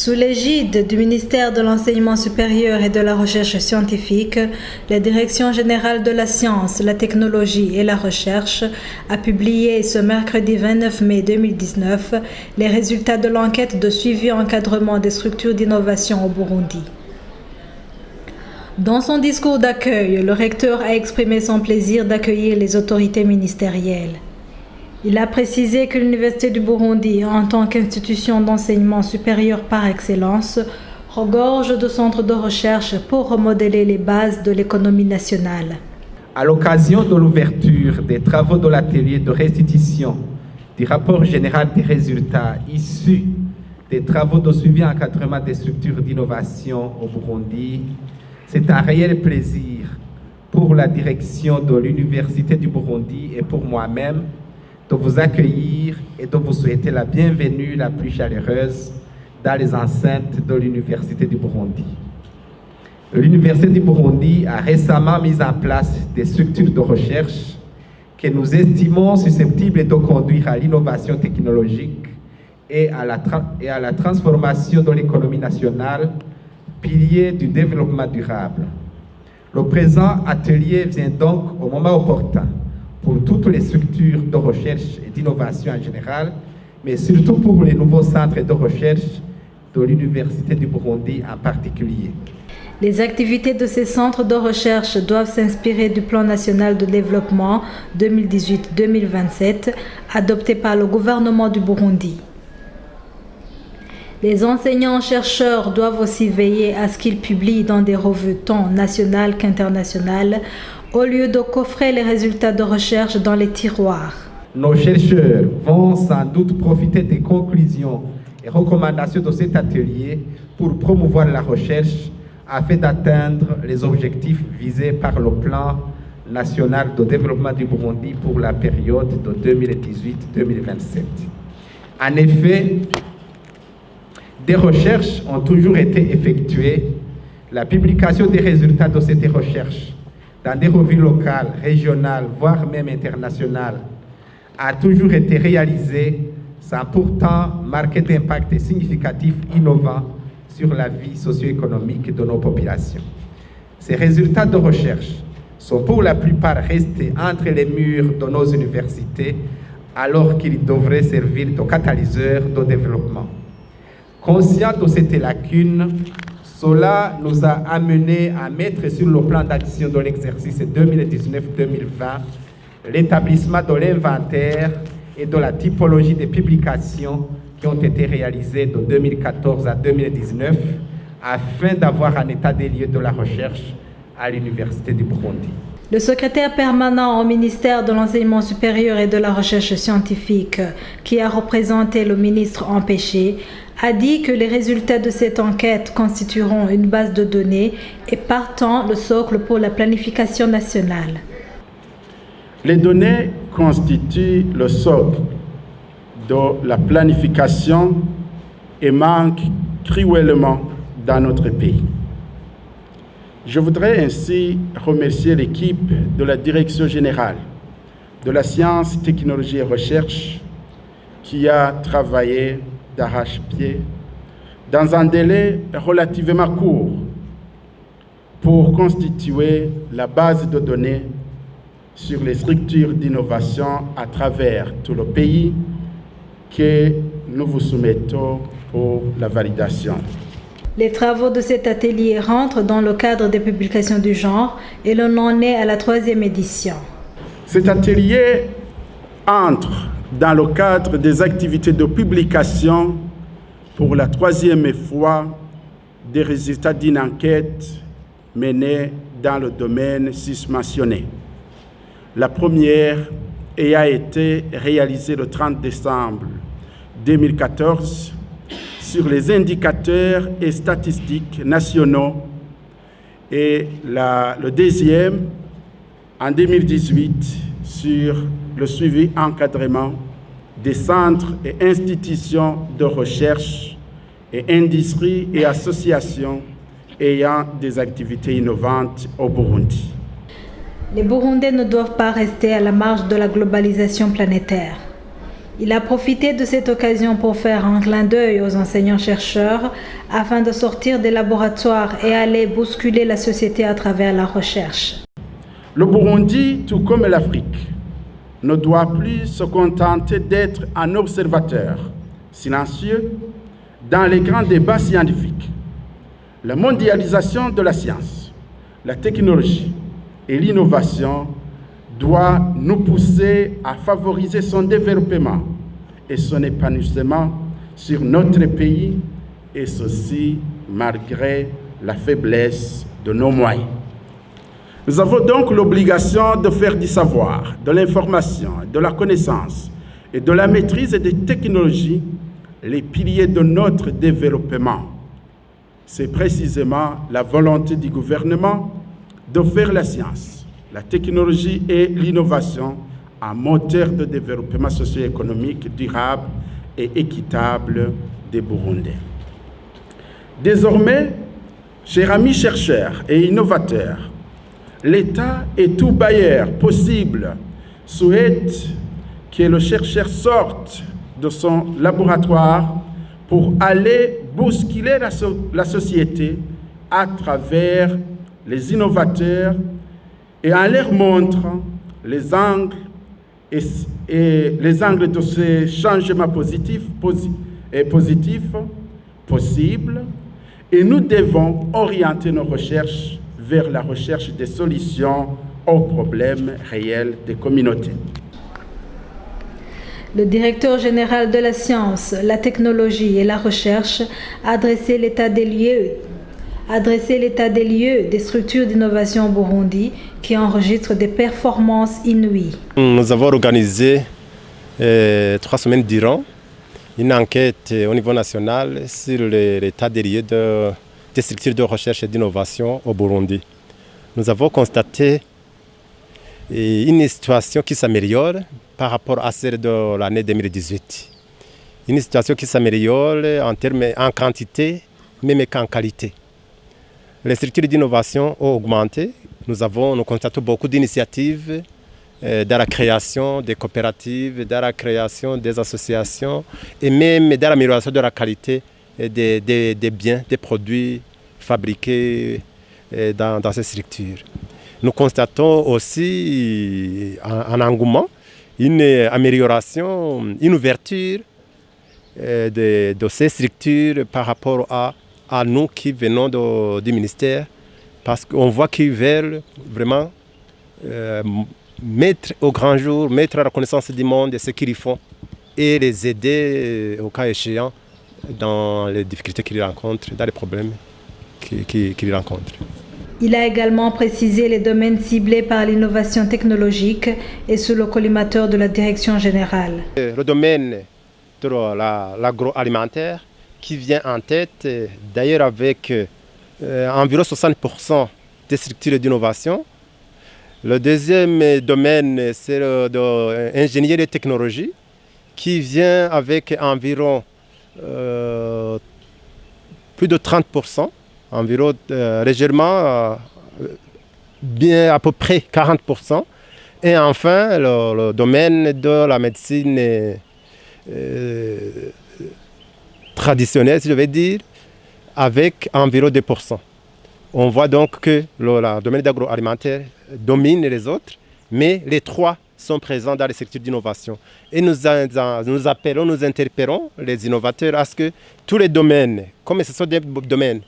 Sous l'égide du ministère de l'Enseignement supérieur et de la Recherche scientifique, la Direction générale de la science, la technologie et la recherche a publié ce mercredi 29 mai 2019 les résultats de l'enquête de suivi et encadrement des structures d'innovation au Burundi. Dans son discours d'accueil, le recteur a exprimé son plaisir d'accueillir les autorités ministérielles. Il a précisé que l'Université du Burundi, en tant qu'institution d'enseignement supérieur par excellence, regorge de centres de recherche pour remodeler les bases de l'économie nationale. À l'occasion de l'ouverture des travaux de l'atelier de restitution du rapport général des résultats issus des travaux de suivi et encadrement des structures d'innovation au Burundi, c'est un réel plaisir pour la direction de l'Université du Burundi et pour moi-même de vous accueillir et de vous souhaiter la bienvenue la plus chaleureuse dans les enceintes de l'Université du Burundi. L'Université du Burundi a récemment mis en place des structures de recherche que nous estimons susceptibles de conduire à l'innovation technologique et à la transformation de l'économie nationale, pilier du développement durable. Le présent atelier vient donc au moment opportun pour toutes les structures de recherche et d'innovation en général, mais surtout pour les nouveaux centres de recherche de l'Université du Burundi en particulier. Les activités de ces centres de recherche doivent s'inspirer du Plan national de développement 2018-2027 adopté par le gouvernement du Burundi. Les enseignants-chercheurs doivent aussi veiller à ce qu'ils publient dans des revues tant nationales qu'internationales au lieu de coffrer les résultats de recherche dans les tiroirs. Nos chercheurs vont sans doute profiter des conclusions et recommandations de cet atelier pour promouvoir la recherche afin d'atteindre les objectifs visés par le Plan national de développement du Burundi pour la période de 2018-2027. En effet, des recherches ont toujours été effectuées. La publication des résultats de ces recherches dans des revues locales, régionales, voire même internationales, a toujours été réalisée sans pourtant marquer d'impact significatif innovant sur la vie socio-économique de nos populations. Ces résultats de recherche sont pour la plupart restés entre les murs de nos universités alors qu'ils devraient servir de catalyseurs de développement. Conscient de cette lacune, cela nous a amenés à mettre sur le plan d'action de l'exercice 2019-2020 l'établissement de l'inventaire et de la typologie des publications qui ont été réalisées de 2014 à 2019 afin d'avoir un état des lieux de la recherche à l'Université du Burundi. Le secrétaire permanent au ministère de l'Enseignement supérieur et de la Recherche scientifique, qui a représenté le ministre empêché, a dit que les résultats de cette enquête constitueront une base de données et partant le socle pour la planification nationale. Les données constituent le socle de la planification et manquent cruellement dans notre pays. Je voudrais ainsi remercier l'équipe de la Direction générale de la science, technologie et recherche qui a travaillé d'arrache-pied dans un délai relativement court pour constituer la base de données sur les structures d'innovation à travers tout le pays que nous vous soumettons pour la validation. Les travaux de cet atelier rentrent dans le cadre des publications du genre et l'on en est à la 3e édition. Cet atelier entre dans le cadre des activités de publication pour la 3e fois des résultats d'une enquête menée dans le domaine susmentionné. La première ayant été réalisée le 30 décembre 2014 sur les indicateurs et statistiques nationaux et le deuxième en 2018 sur le suivi encadrement des centres et institutions de recherche et industries et associations ayant des activités innovantes au Burundi. Les Burundais ne doivent pas rester à la marge de la globalisation planétaire. Il a profité de cette occasion pour faire un clin d'œil aux enseignants-chercheurs afin de sortir des laboratoires et aller bousculer la société à travers la recherche. Le Burundi, tout comme l'Afrique, ne doit plus se contenter d'être un observateur silencieux dans les grands débats scientifiques. La mondialisation de la science, la technologie et l'innovation doit nous pousser à favoriser son développement et son épanouissement sur notre pays, et ceci malgré la faiblesse de nos moyens. Nous avons donc l'obligation de faire du savoir, de l'information, de la connaissance et de la maîtrise des technologies les piliers de notre développement. C'est précisément la volonté du gouvernement de faire la science, la technologie et l'innovation un moteur de développement socio-économique durable et équitable des Burundais. Désormais, chers amis chercheurs et innovateurs, l'État et tout bailleur possible souhaitent que le chercheur sorte de son laboratoire pour aller bousculer la société à travers les innovateurs et en leur montrant les angles de ces changements positifs possibles. Et nous devons orienter nos recherches vers la recherche des solutions aux problèmes réels des communautés. Le directeur général de la science, la technologie et la recherche a dressé l'état des lieux des structures d'innovation au Burundi qui enregistrent des performances inouïes. Nous avons organisé 3 semaines durant une enquête au niveau national sur l'état des lieux des structures de recherche et d'innovation au Burundi. Nous avons constaté une situation qui s'améliore par rapport à celle de l'année 2018. Une situation qui s'améliore en quantité, même qu'en qualité. Les structures d'innovation ont augmenté. Nous constatons beaucoup d'initiatives dans la création des coopératives, dans la création des associations et même dans l'amélioration de la qualité des biens, des produits fabriqués dans ces structures. Nous constatons aussi un engouement, une amélioration, une ouverture de ces structures par rapport à nous qui venons du ministère, parce qu'on voit qu'ils veulent vraiment mettre au grand jour, mettre à la connaissance du monde ce qu'ils font et les aider au cas échéant dans les difficultés qu'ils rencontrent, dans les problèmes qu'ils rencontrent. Il a également précisé les domaines ciblés par l'innovation technologique et sous le collimateur de la direction générale. Le domaine de l'agroalimentaire qui vient en tête, d'ailleurs avec environ 60% des structures d'innovation. Le deuxième domaine, c'est l'ingénierie et technologie qui vient avec environ plus de 30%. Environ légèrement, bien à peu près 40%. Et enfin, le domaine de la médecine traditionnelle, si je vais dire, avec environ 2%. On voit donc que le domaine agroalimentaire domine les autres, mais les 3 sont présents dans les secteurs d'innovation. Et nous appelons, nous interpellons les innovateurs à ce que tous les domaines, comme ce sont des domaines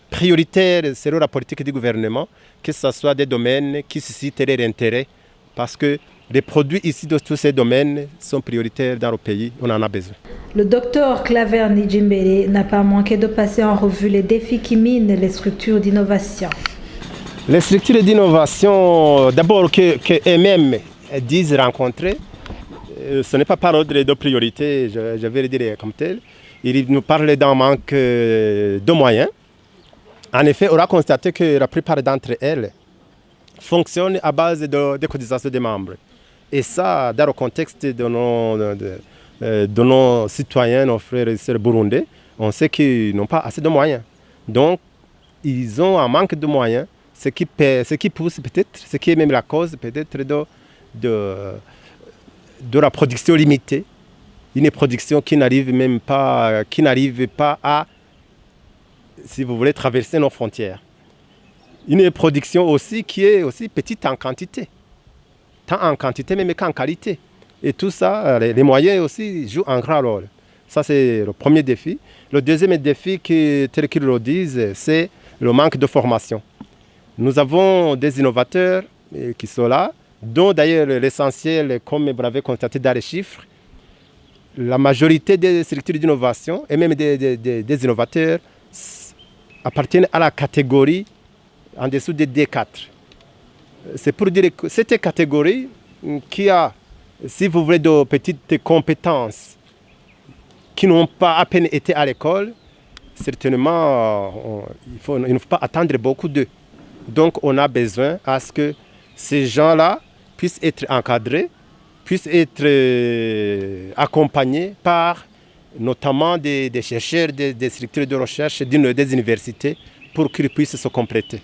prioritaires selon la politique du gouvernement, que ce soit des domaines qui suscitent leur intérêt, parce que les produits ici de tous ces domaines sont prioritaires dans le pays, on en a besoin. Le docteur Claver Nijimbele n'a pas manqué de passer en revue les défis qui minent les structures d'innovation. Les structures d'innovation, d'abord qu'elles-mêmes disent rencontrer, ce n'est pas par ordre de priorité, je vais le dire comme tel. Ils nous parlent d'un manque de moyens. En effet, on a constaté que la plupart d'entre elles fonctionnent à base de cotisations des membres. Et ça, dans le contexte de nos citoyens, nos frères et sœurs burundais, on sait qu'ils n'ont pas assez de moyens. Donc, ils ont un manque de moyens, ce qui pousse peut-être, ce qui est même la cause peut-être de la production limitée une production qui n'arrive pas à, si vous voulez, traverser nos frontières. Une production aussi qui est aussi petite en quantité, tant en quantité même qu'en qualité. Et tout ça, les moyens aussi jouent un grand rôle. Ça, c'est le premier défi. Le deuxième défi, tel qu'ils le disent, c'est le manque de formation. Nous avons des innovateurs qui sont là, dont d'ailleurs l'essentiel, comme vous l'avez constaté dans les chiffres, la majorité des structures d'innovation et même des innovateurs appartiennent à la catégorie en dessous de D4. C'est pour dire que cette catégorie qui a, si vous voulez, de petites compétences qui n'ont pas à peine été à l'école, certainement, il ne faut pas attendre beaucoup d'eux. Donc, on a besoin à ce que ces gens-là puissent être encadrés, puissent être accompagnés par notamment des chercheurs, des structures de recherche des universités pour qu'ils puissent se compléter.